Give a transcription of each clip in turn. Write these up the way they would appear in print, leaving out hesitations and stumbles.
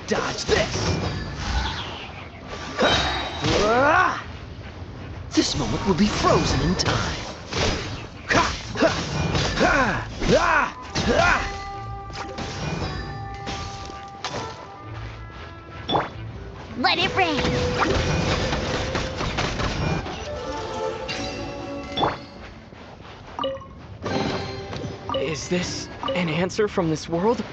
Dodge this! This moment will be frozen in time. Let it rain! Is this an answer from this world?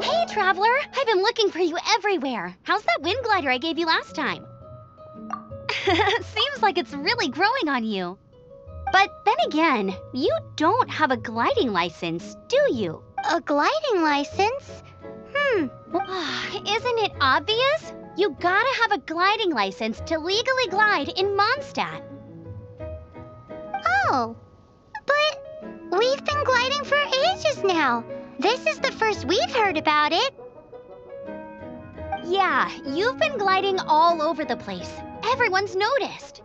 Hey, Traveler! I've been looking for you everywhere. How's that wind glider I gave you last time? Seems like it's really growing on you. But then again, you don't have a gliding license, do you? A gliding license? Isn't it obvious? You gotta have a gliding license to legally glide in Mondstadt. Oh, but we've been gliding for ages now. This is the first we've heard about it. Yeah, you've been gliding all over the place. Everyone's noticed.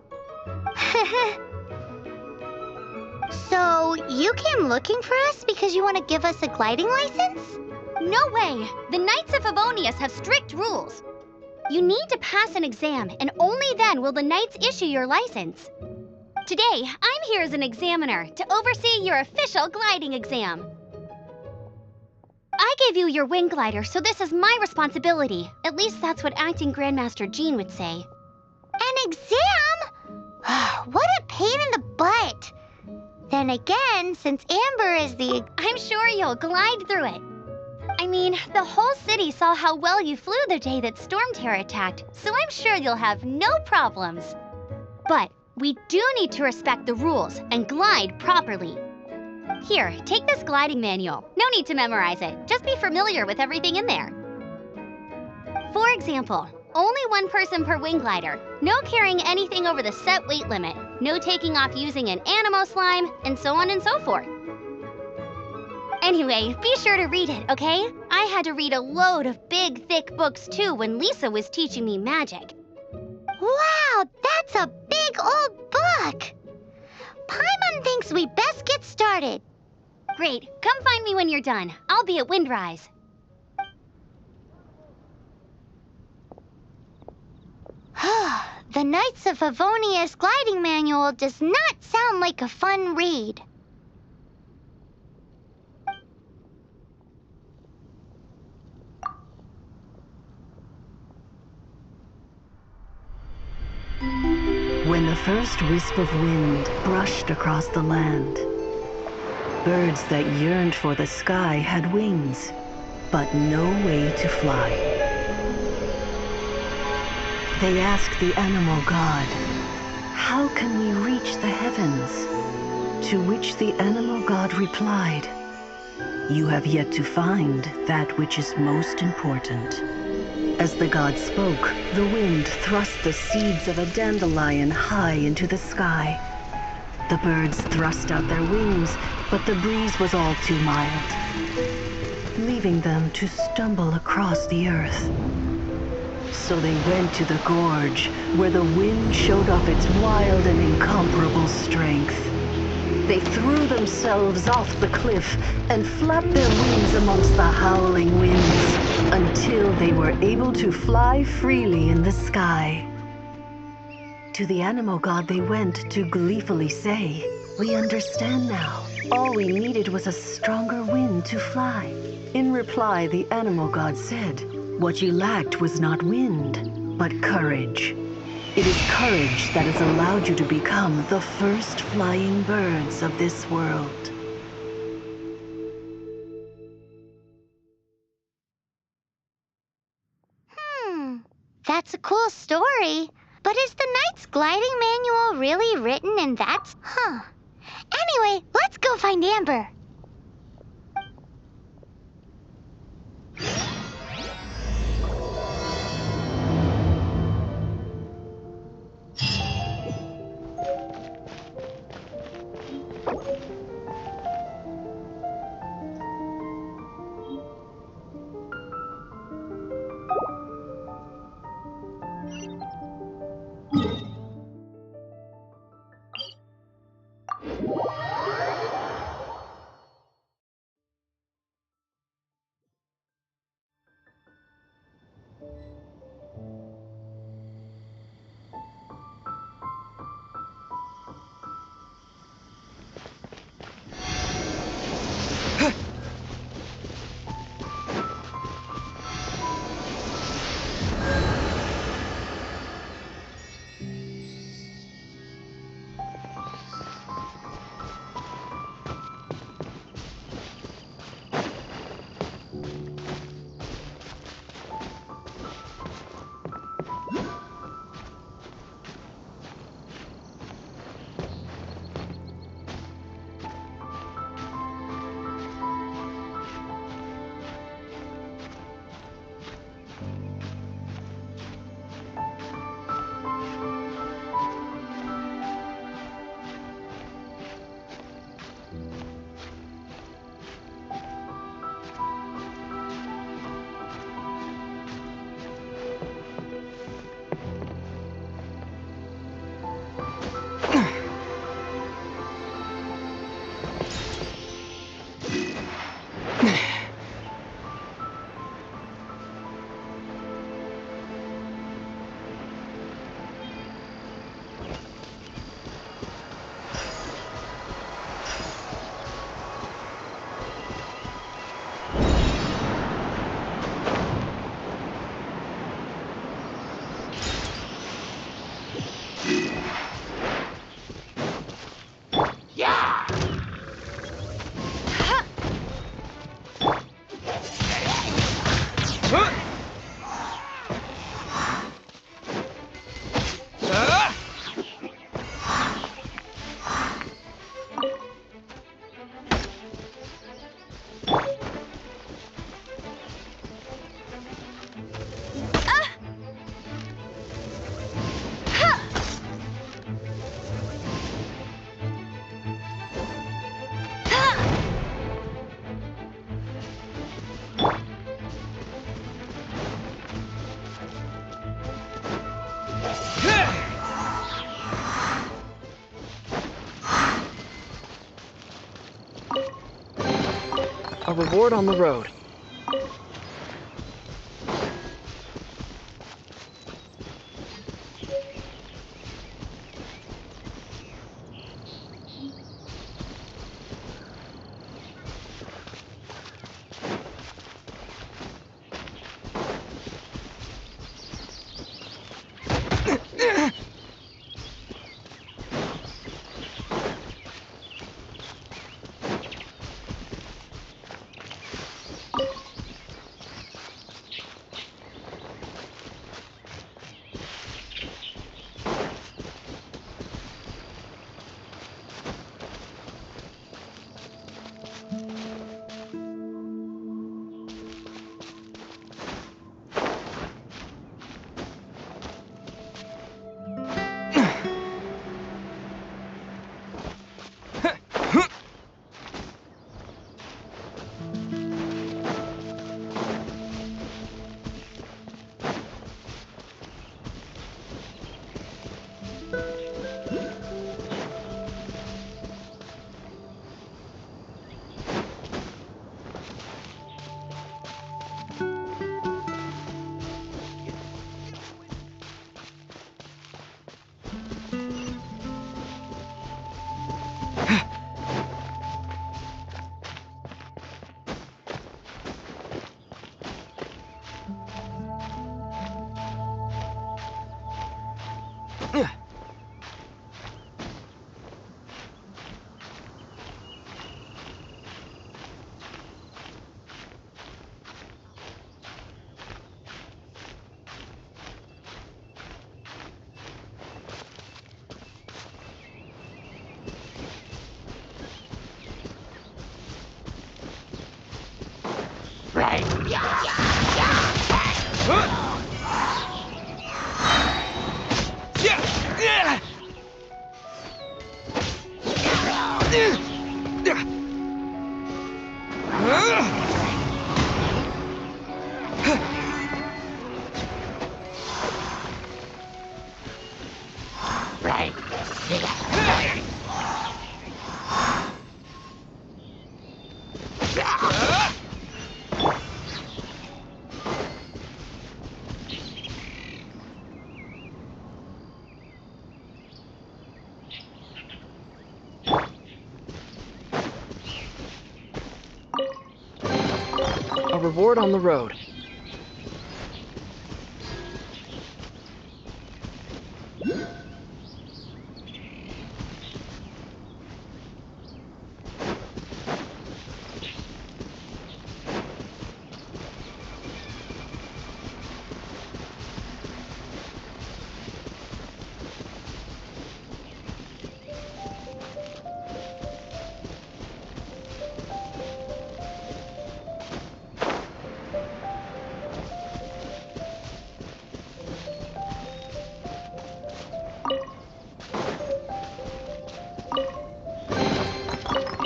So, you came looking for us because you want to give us a gliding license? No way! The Knights of Favonius have strict rules. You need to pass an exam, and only then will the Knights issue your license. Today, I'm here as an examiner to oversee your official gliding exam. I gave you your wing glider, so this is my responsibility. At least that's what Acting Grandmaster Jean would say. An exam? What a pain in the butt. Then again, since Amber is the... I'm sure you'll glide through it. I mean, the whole city saw how well you flew the day that Storm Terror attacked, so I'm sure you'll have no problems. But we do need to respect the rules and glide properly. Here, take this gliding manual. No need to memorize it. Just be familiar with everything in there. For example, only one person per wing glider. No carrying anything over the set weight limit. No taking off using an animo slime, and so on and so forth. Anyway, be sure to read it, okay? I had to read a load of big, thick books too when Lisa was teaching me magic. Wow, that's a big old book! Paimon thinks we best get started. Great, come find me when you're done. I'll be at Windrise. The Knights of Favonius gliding manual does not sound like a fun read. When the first wisp of wind brushed across the land, birds that yearned for the sky had wings, but no way to fly. They asked the animal god, "How can we reach the heavens?" To which the animal god replied, "You have yet to find that which is most important." As the god spoke, the wind thrust the seeds of a dandelion high into the sky. The birds thrust out their wings, but the breeze was all too mild, leaving them to stumble across the earth. So they went to the gorge, where the wind showed off its wild and incomparable strength. They threw themselves off the cliff and flapped their wings amongst the howling winds until they were able to fly freely in the sky. To the animal god they went to gleefully say, "We understand now. All we needed was a stronger wind to fly." In reply, the animal god said, "What you lacked was not wind, but courage. It is courage that has allowed you to become the first flying birds of this world." That's a cool story. But is the Knight's Gliding Manual really written in that? Anyway, let's go find Amber. A reward on the road. A reward on the road.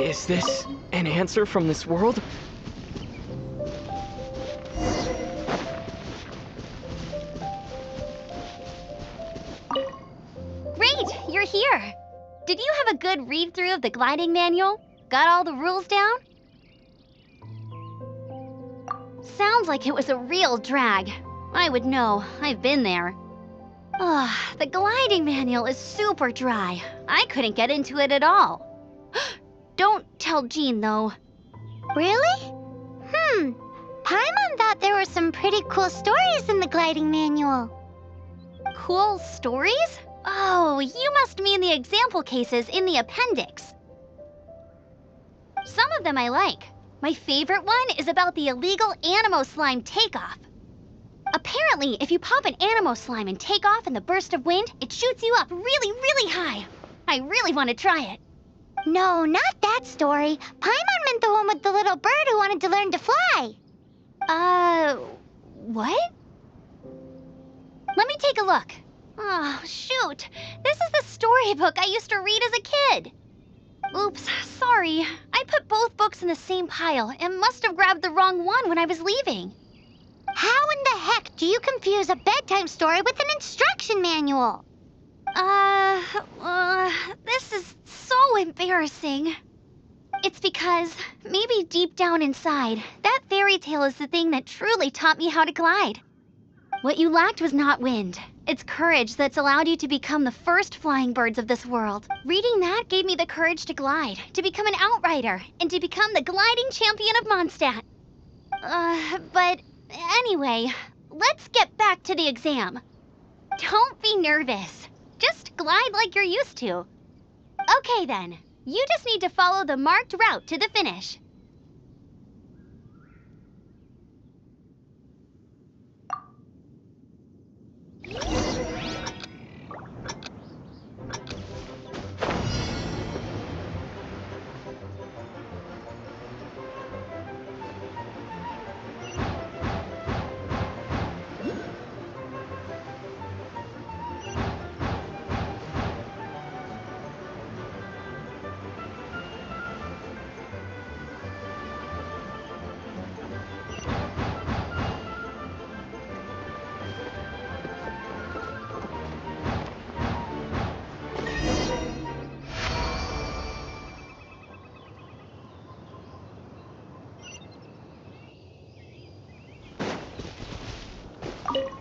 Is this an answer from this world? Great, you're here. Did you have a good read-through of the gliding manual? Got all the rules down? Sounds like it was a real drag. I would know, I've been there. Ugh, the gliding manual is super dry. I couldn't get into it at all. Don't tell Jean, though. Really? Paimon thought there were some pretty cool stories in the gliding manual. Cool stories? Oh, you must mean the example cases in the appendix. Some of them I like. My favorite one is about the illegal Animo Slime takeoff. Apparently, if you pop an Animo Slime and take off in the burst of wind, it shoots you up really, really high. I really want to try it. No, not that story. Paimon meant the one with the little bird who wanted to learn to fly. What? Let me take a look. Oh, shoot. This is the storybook I used to read as a kid. Oops, sorry. I put both books in the same pile and must have grabbed the wrong one when I was leaving. How in the heck do you confuse a bedtime story with an instruction manual? This is so embarrassing. It's because, maybe deep down inside, that fairy tale is the thing that truly taught me how to glide. What you lacked was not wind. It's courage that's allowed you to become the first flying birds of this world. Reading that gave me the courage to glide, to become an outrider, and to become the gliding champion of Mondstadt. But anyway, let's get back to the exam. Don't be nervous. Just glide like you're used to. Okay then, you just need to follow the marked route to the finish.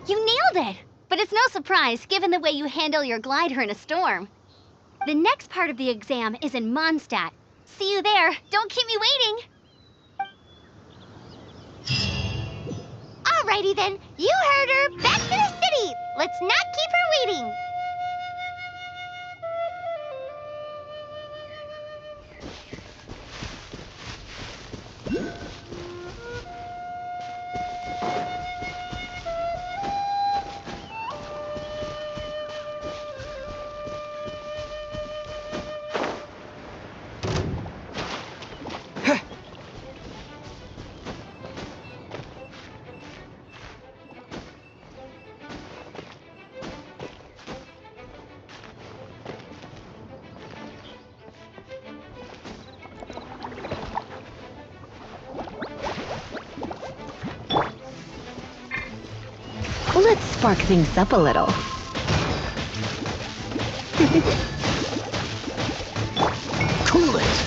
You nailed it! But it's no surprise, given the way you handle your glider in a storm. The next part of the exam is in Mondstadt. See you there. Don't keep me waiting! Alrighty then, you heard her. Back to the city. Let's not keep her waiting. Let's spark things up a little. Cool it.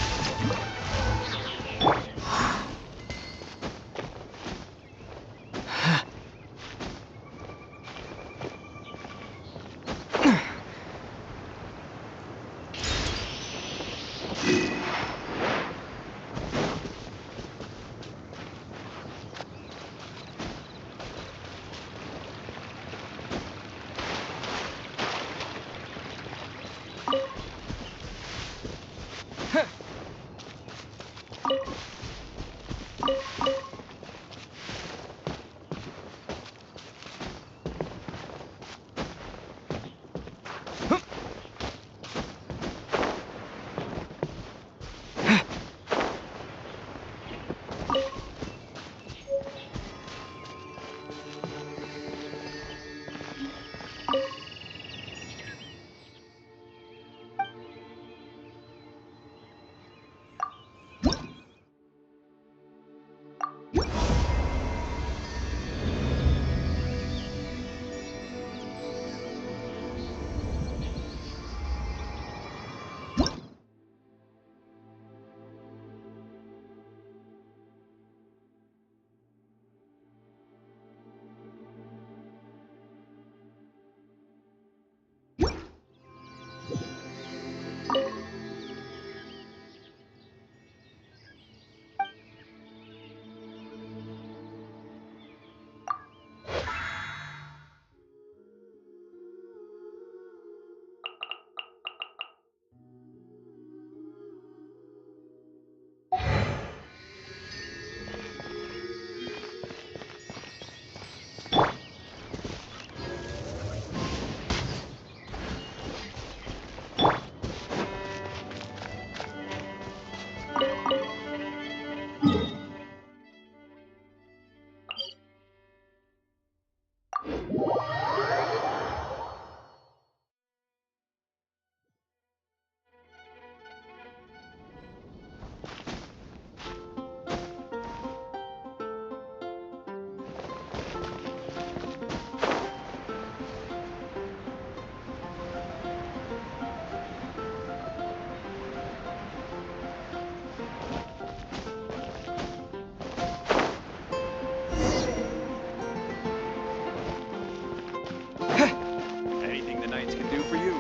Anything the knights can do for you?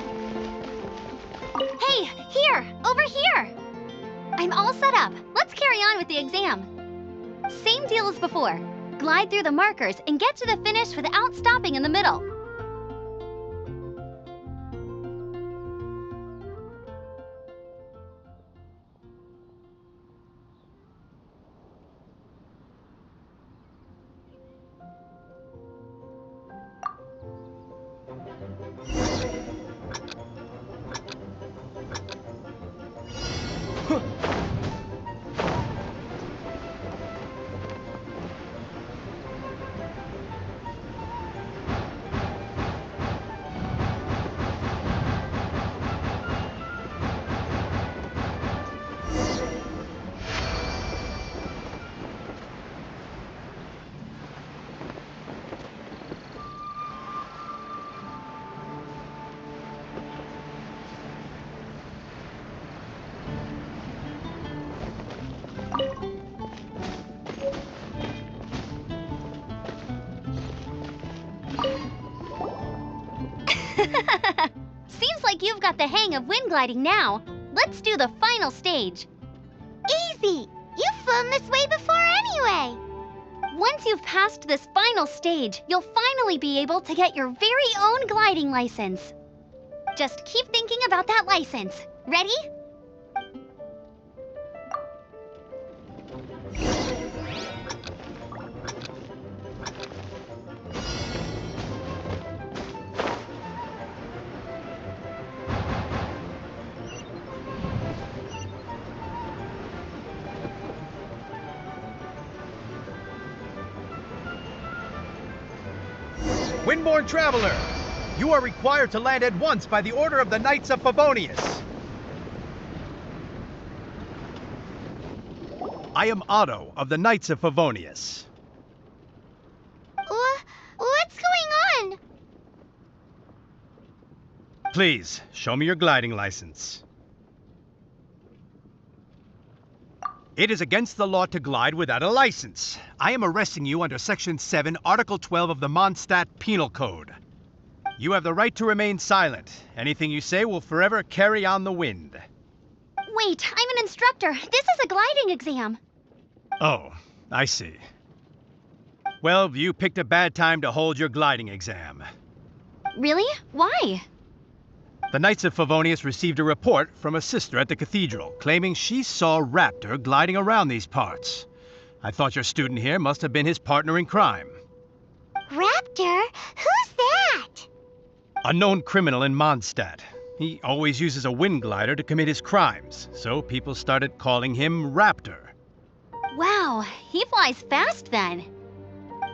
Hey, here! Over here! I'm all set up. Let's carry on with the exam. Same deal as before. Glide through the markers and get to the finish without stopping in the middle. Seems like you've got the hang of wind gliding now. Let's do the final stage. Easy! You've flown this way before anyway! Once you've passed this final stage, you'll finally be able to get your very own gliding license. Just keep thinking about that license. Ready? Windborne Traveler, you are required to land at once by the order of the Knights of Favonius. I am Otto of the Knights of Favonius. What's going Please, show me your gliding license. It is against the law to glide without a license. I am arresting you under Section 7, Article 12 of the Mondstadt Penal Code. You have the right to remain silent. Anything you say will forever carry on the wind. Wait, I'm an instructor. This is a gliding exam. Oh, I see. Well, you picked a bad time to hold your gliding exam. Really? Why? The Knights of Favonius received a report from a sister at the cathedral claiming she saw Raptor gliding around these parts. I thought your student here must have been his partner in crime. Raptor? Who's that? A known criminal in Mondstadt. He always uses a wind glider to commit his crimes, so people started calling him Raptor. Wow, he flies fast then.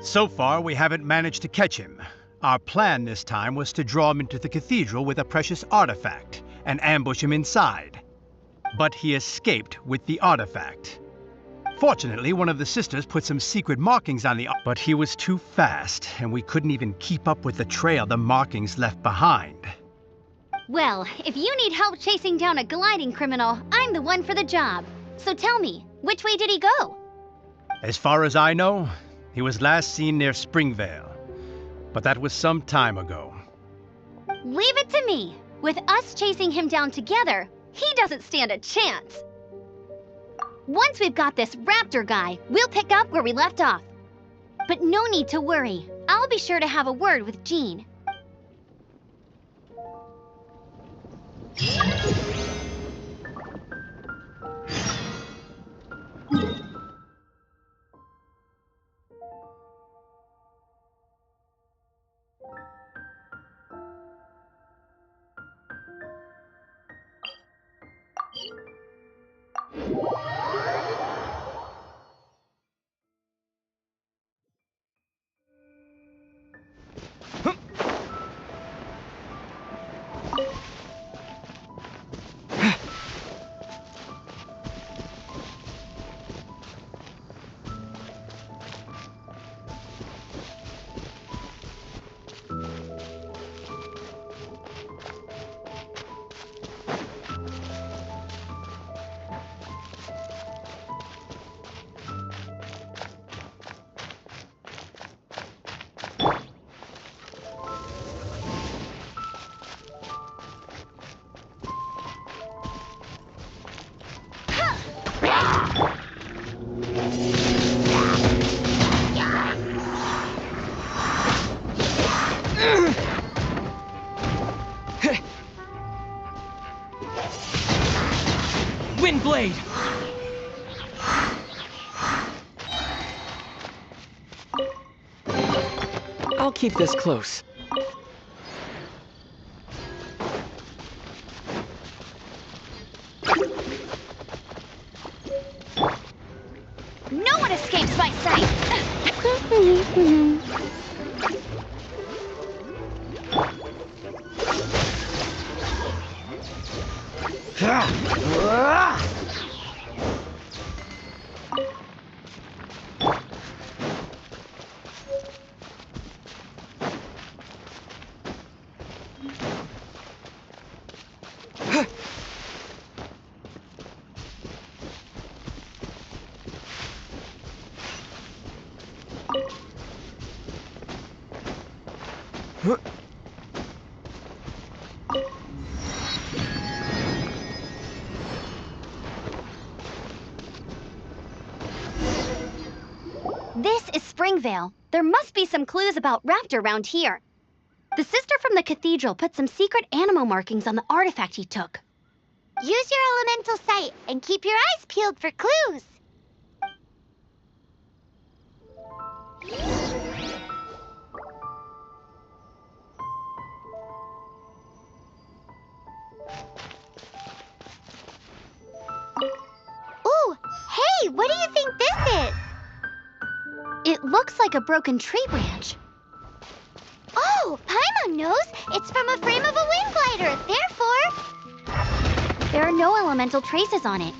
So far, we haven't managed to catch him. Our plan this time was to draw him into the cathedral with a precious artifact and ambush him inside. But he escaped with the artifact. Fortunately, one of the sisters put some secret markings on but he was too fast, and we couldn't even keep up with the trail the markings left behind. Well, if you need help chasing down a gliding criminal, I'm the one for the job. So tell me, which way did he go? As far as I know, he was last seen near Springvale. But that was some time ago. Leave it to me. With us chasing him down together, he doesn't stand a chance. Once we've got this Raptor guy, we'll pick up where we left off. But no need to worry. I'll be sure to have a word with Jean. Windblade! I'll keep this close. No one escapes my sight! This is Springvale. There must be some clues about Raptor around here. The sister from the cathedral put some secret animal markings on the artifact he took. Use your elemental sight and keep your eyes peeled for clues. Ooh, hey, what do you think this is? It looks like a broken tree branch. Oh, Paimon knows. It's from a frame of a wind glider. Therefore, There are no elemental traces on it.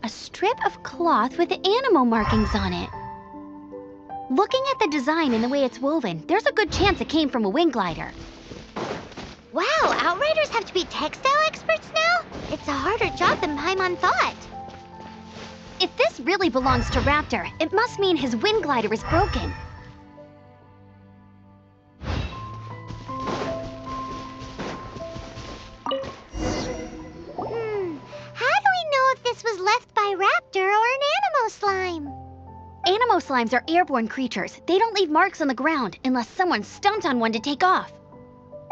A strip of cloth with animal markings on it. Looking at the design and the way it's woven, there's a good chance it came from a wing glider. Wow, Outriders have to be textile experts now? It's a harder job than Paimon thought. If this really belongs to Raptor, it must mean his wind glider is broken. How do we know if this was left by Raptor or an Animo Slime? Animo slimes are airborne creatures. They don't leave marks on the ground unless someone stomped on one to take off.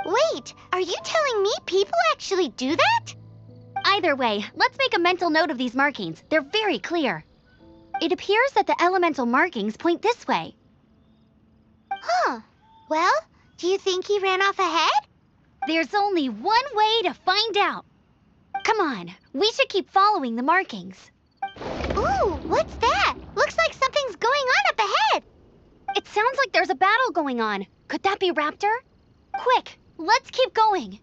Wait, are you telling me people actually do that? Either way, let's make a mental note of these markings. They're very clear. It appears that the elemental markings point this way. Huh. Well, do you think he ran off ahead? There's only one way to find out. Come on, we should keep following the markings. Ooh, what's that? Looks like something's going on up ahead. It sounds like there's a battle going on. Could that be Raptor? Quick, let's keep going.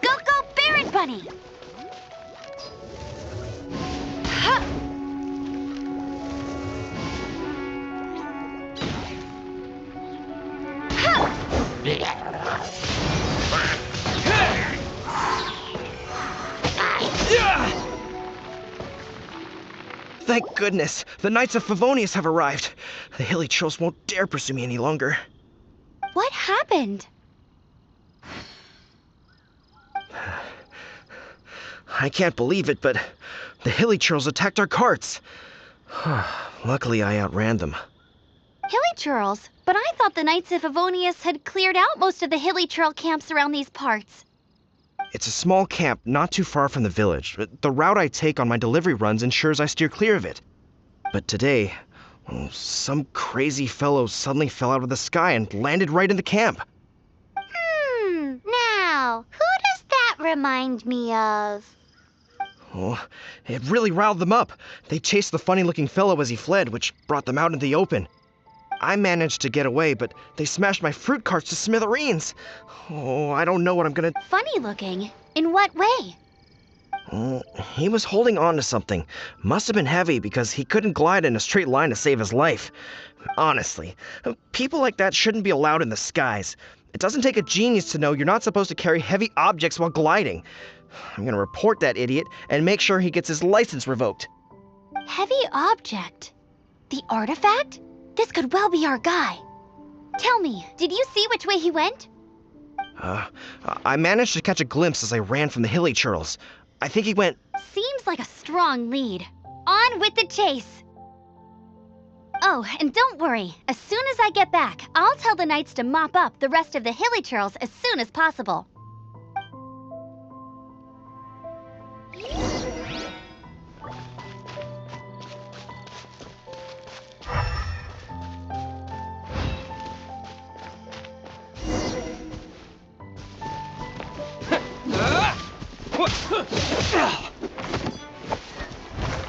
Go, Baron Bunny! Ha! Thank goodness! The Knights of Favonius have arrived! The hilly trolls won't dare pursue me any longer. What happened? I can't believe it, but the hilly trolls attacked our carts. Luckily, I outran them. Hilly Churls? But I thought the Knights of Favonius had cleared out most of the Hilly Churl camps around these parts. It's a small camp not too far from the village. The route I take on my delivery runs ensures I steer clear of it. But today, some crazy fellow suddenly fell out of the sky and landed right in the camp. Now, who does that remind me of? Oh, it really riled them up. They chased the funny-looking fellow as he fled, which brought them out into the open. I managed to get away, but they smashed my fruit carts to smithereens. Oh, I don't know what I'm gonna... Funny looking? In what way? He was holding on to something. Must have been heavy because he couldn't glide in a straight line to save his life. Honestly, people like that shouldn't be allowed in the skies. It doesn't take a genius to know you're not supposed to carry heavy objects while gliding. I'm gonna report that idiot and make sure he gets his license revoked. Heavy object? The artifact? This could well be our guy. Tell me, did you see which way he went? I managed to catch a glimpse as I ran from the hilly churls. I think he went... Seems like a strong lead. On with the chase! Oh, and don't worry. As soon as I get back, I'll tell the Knights to mop up the rest of the Hilly Churls as soon as possible.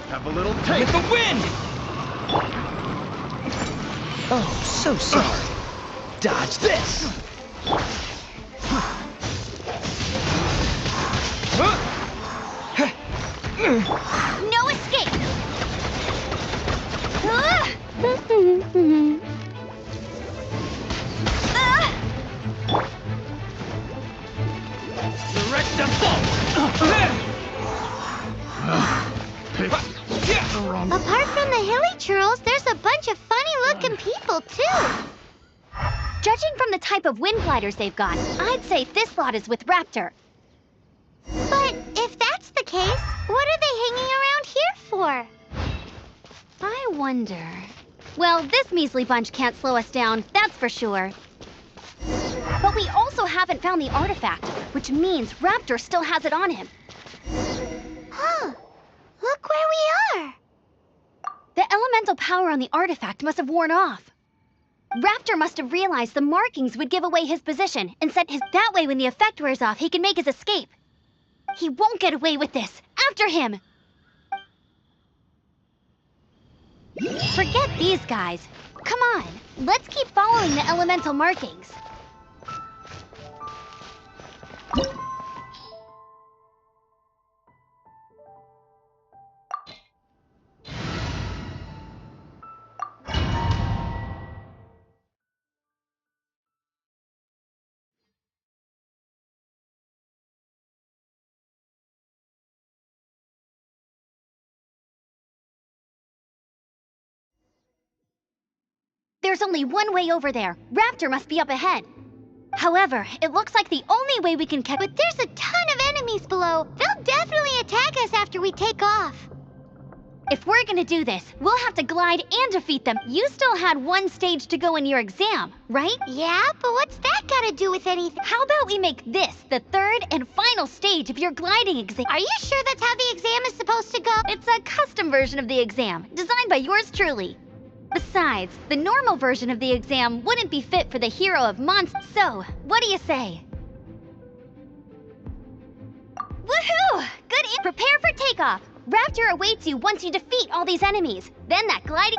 Have a little taste. With the wind! Oh, so sorry. Dodge this! No escape! Direct them Apart from the Hilly Churls, there's a bunch of funny-looking people, too. Judging from the type of wind gliders they've got, I'd say this lot is with Raptor. But if that's the case, what are they hanging around here for? I wonder... Well, this measly bunch can't slow us down, that's for sure. But we also haven't found the artifact, which means Raptor still has it on him. Huh. Look where we are. The elemental power on the artifact must have worn off. Raptor must have realized the markings would give away his position and sent his. That way, when the effect wears off, he can make his escape. He won't get away with this. After him! Forget these guys. Come on, let's keep following the elemental markings. There's only one way over there. Raptor must be up ahead. However, it looks like the only way we can catch. But there's a ton of enemies below. They'll definitely attack us after we take off. If we're gonna do this, we'll have to glide and defeat them. You still had one stage to go in your exam, right? Yeah, but what's that gotta do with anything? How about we make this the third and final stage of your gliding exam? Are you sure that's how the exam is supposed to go? It's a custom version of the exam, designed by yours truly. Besides, the normal version of the exam wouldn't be fit for the hero of Mondstadt. So, what do you say? Woohoo! Good. Prepare for takeoff. Raptor awaits you once you defeat all these enemies. Then that gliding.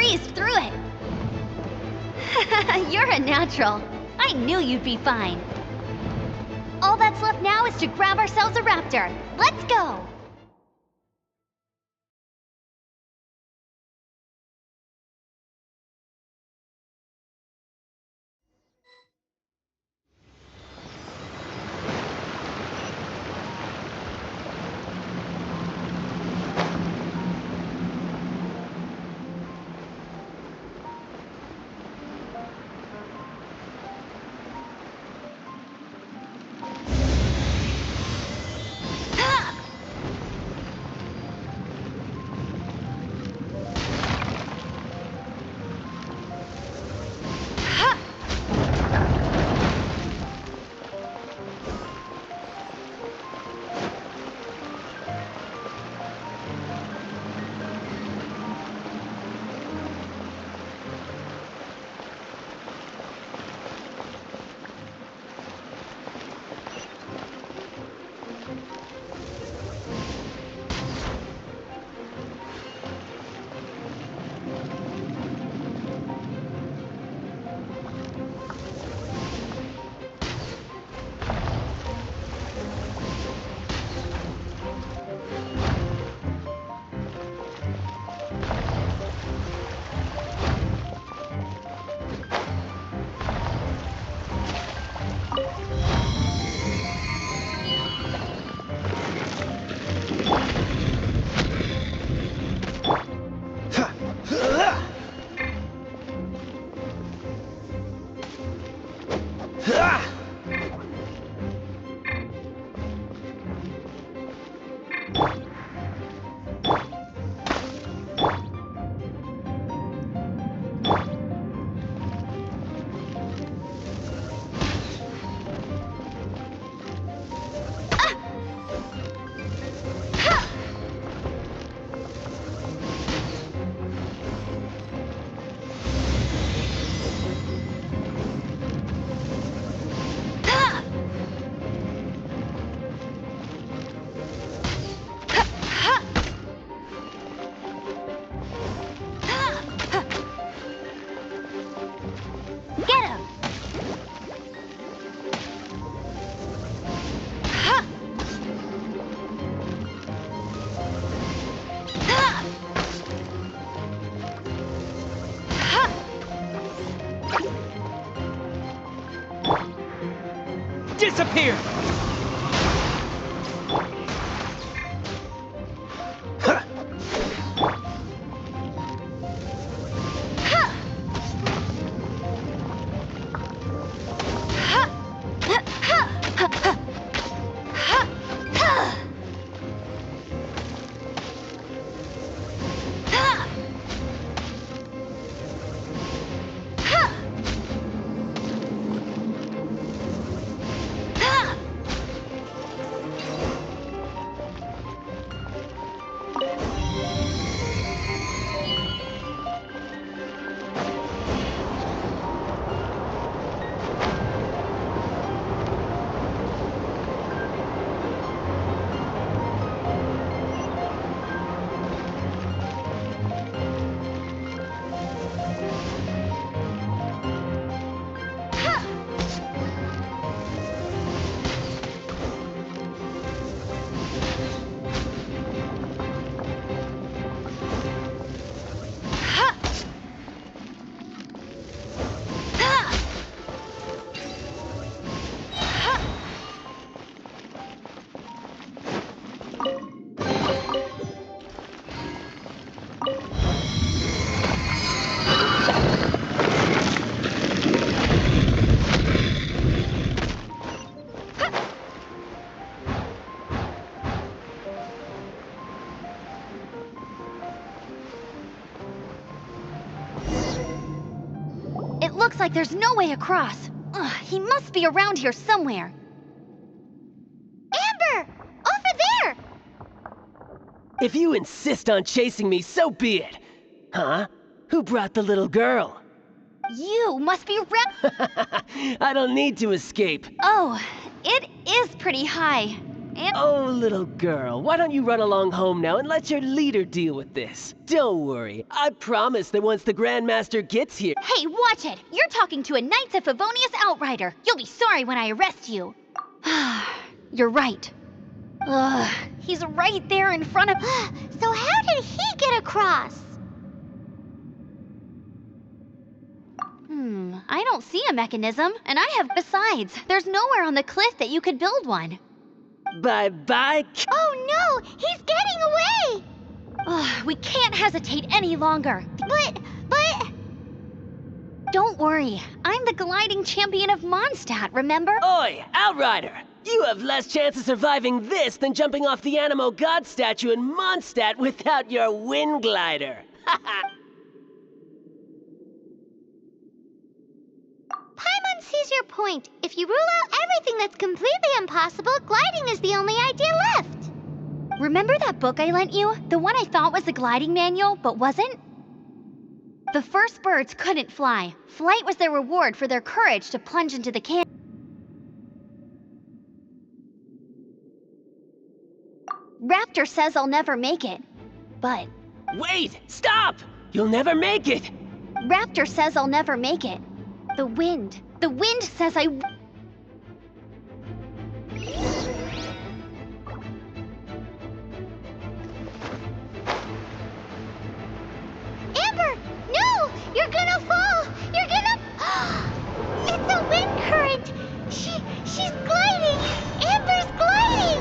breezed through it. You're a natural. I knew you'd be fine. All that's left now is to grab ourselves a raptor. Let's go! Get him! Disappear! It looks like there's no way across. Ugh, he must be around here somewhere. Amber! Over there! If you insist on chasing me, so be it. Huh? Who brought the little girl? You must be I don't need to escape. Oh, it is pretty high. And Oh, little girl, why don't you run along home now and let your leader deal with this? Don't worry, I promise that once the Grandmaster gets here... hey, watch it! You're talking to a Knights of Favonius outrider. You'll be sorry when I arrest you. You're right. Ugh, he's right there in front of... So how did he get across? I don't see a mechanism, and I have... Besides, there's nowhere on the cliff that you could build one. Bye-bye... Oh no! He's getting away! Ugh, we can't hesitate any longer. But... Don't worry, I'm the gliding champion of Mondstadt, remember? Oi, Outrider! You have less chance of surviving this than jumping off the Animo God statue in Mondstadt without your wind glider. Paimon sees your point. If you rule out everything that's completely impossible, gliding is the only idea left. Remember that book I lent you? The one I thought was the gliding manual, but wasn't? The first birds couldn't fly. Flight was their reward for their courage to plunge into the canyon. Raptor says I'll never make it, but... Wait! Stop! You'll never make it! Raptor says I'll never make it. The wind says I... Amber! No! You're gonna fall! You're gonna... It's a wind current! She's gliding! Amber's gliding!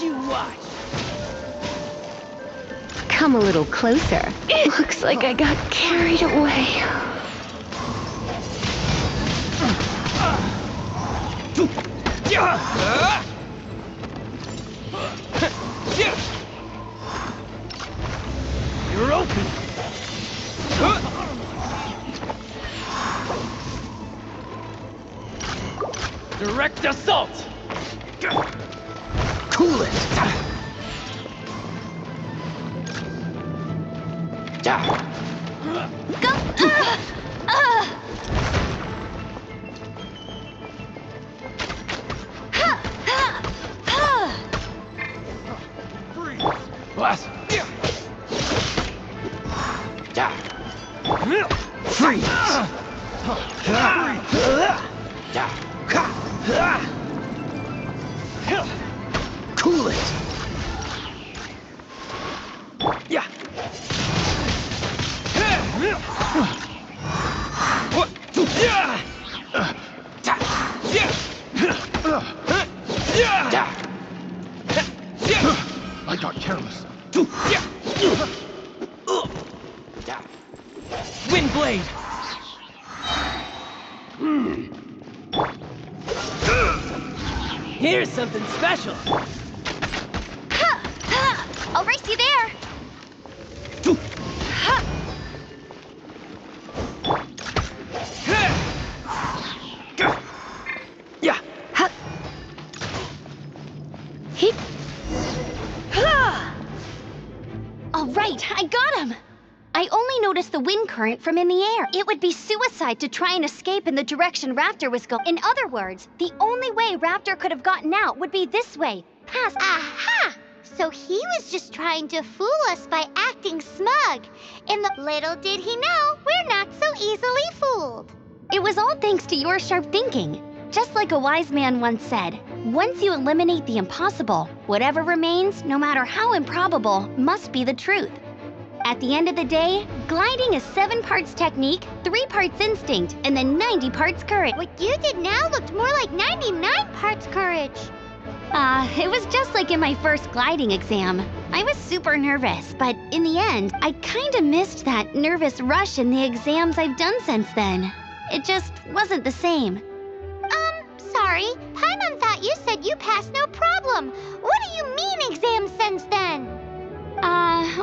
you watch. Come a little closer. Looks like I got carried away. You're open. Direct assault. Cool it. What? Freeze! Cool it! Yeah! I got careless. Wind blade! Here's something special. I'll race you there. Yeah! All right, I got him. I only noticed the wind current from in the air. It would be suicide to try and escape in the direction Raptor was going. In other words, the only way Raptor could have gotten out would be this way, past. Aha! So he was just trying to fool us by acting smug. And little did he know, we're not so easily fooled. It was all thanks to your sharp thinking. Just like a wise man once said, once you eliminate the impossible, whatever remains, no matter how improbable, must be the truth. At the end of the day, gliding is 7 parts technique, 3 parts instinct, and then 90 parts courage. What you did now looked more like 99 parts courage. It was just like in my first gliding exam. I was super nervous, but in the end, I kinda missed that nervous rush in the exams I've done since then. It just wasn't the same. Sorry. Paimon thought you said you passed no problem. What do you mean exam sense then?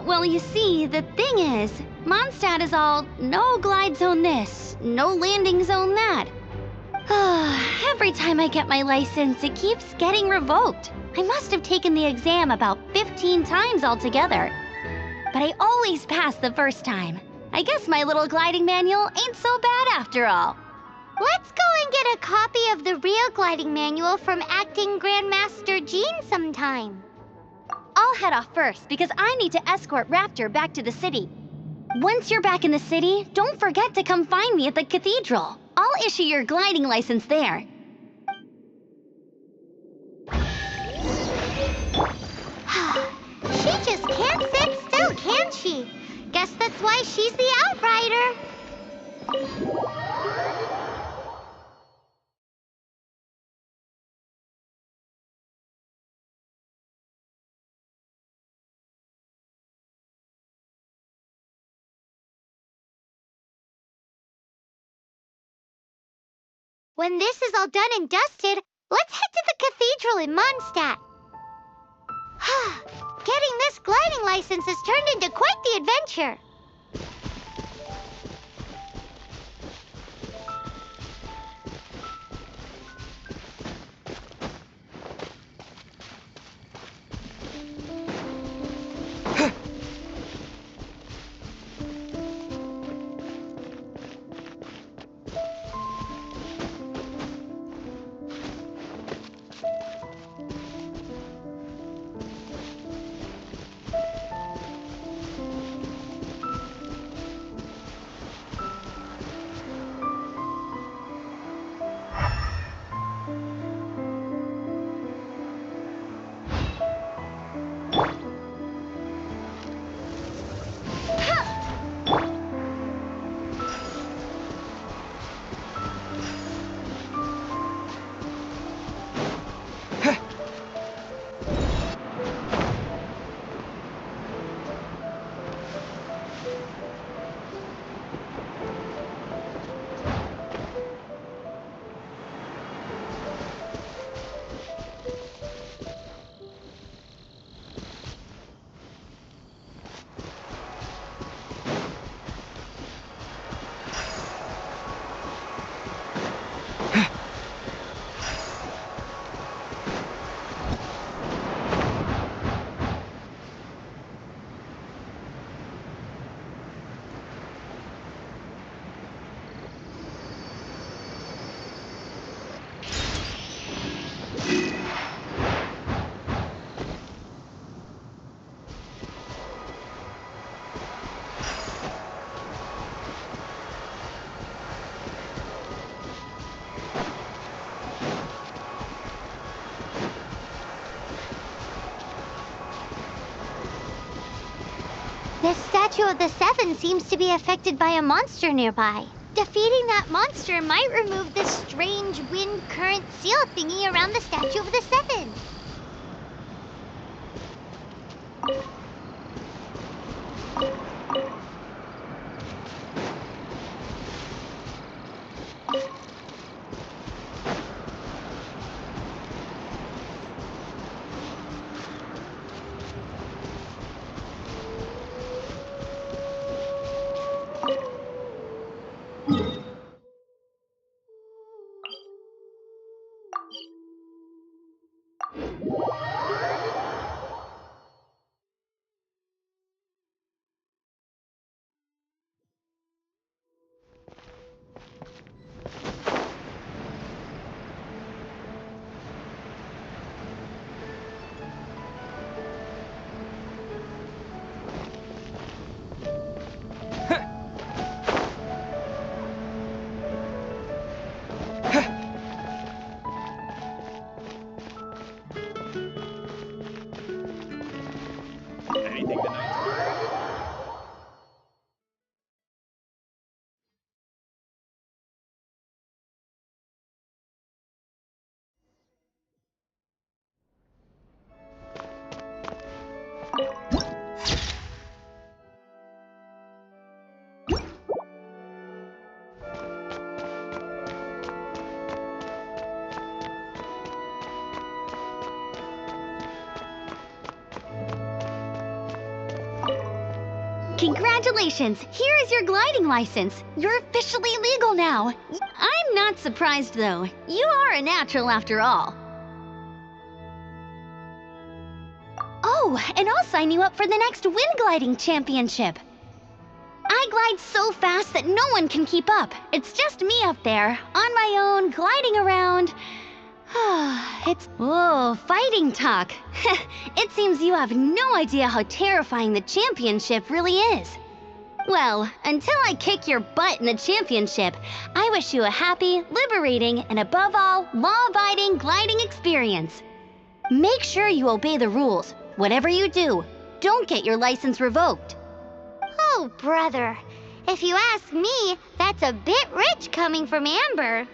Well, you see, the thing is, Mondstadt is all no glide zone this, no landing zone that. Every time I get my license, it keeps getting revoked. I must have taken the exam about 15 times altogether. But I always pass the first time. I guess my little gliding manual ain't so bad after all. Let's go and get a copy of the real gliding manual from Acting Grandmaster Jean sometime. I'll head off first because I need to escort Raptor back to the city. Once you're back in the city, don't forget to come find me at the cathedral. I'll issue your gliding license there. She just can't sit still, can she? Guess that's why she's the outrider. When this is all done and dusted, let's head to the cathedral in Mondstadt. Getting this gliding license has turned into quite the adventure. Statue of the Seven seems to be affected by a monster nearby. Defeating that monster might remove this strange wind current seal thingy around the Statue of the Seven. Anything the Knights Congratulations! Here is your gliding license. You're officially legal now. I'm not surprised, though. You are a natural after all. Oh, and I'll sign you up for the next wind gliding championship. I glide so fast that no one can keep up. It's just me up there, on my own, gliding around. Whoa, fighting talk. It seems you have no idea how terrifying the championship really is. Well, until I kick your butt in the championship, I wish you a happy, liberating, and above all, law-abiding gliding experience. Make sure you obey the rules. Whatever you do, don't get your license revoked. Oh, brother. If you ask me, that's a bit rich coming from Amber.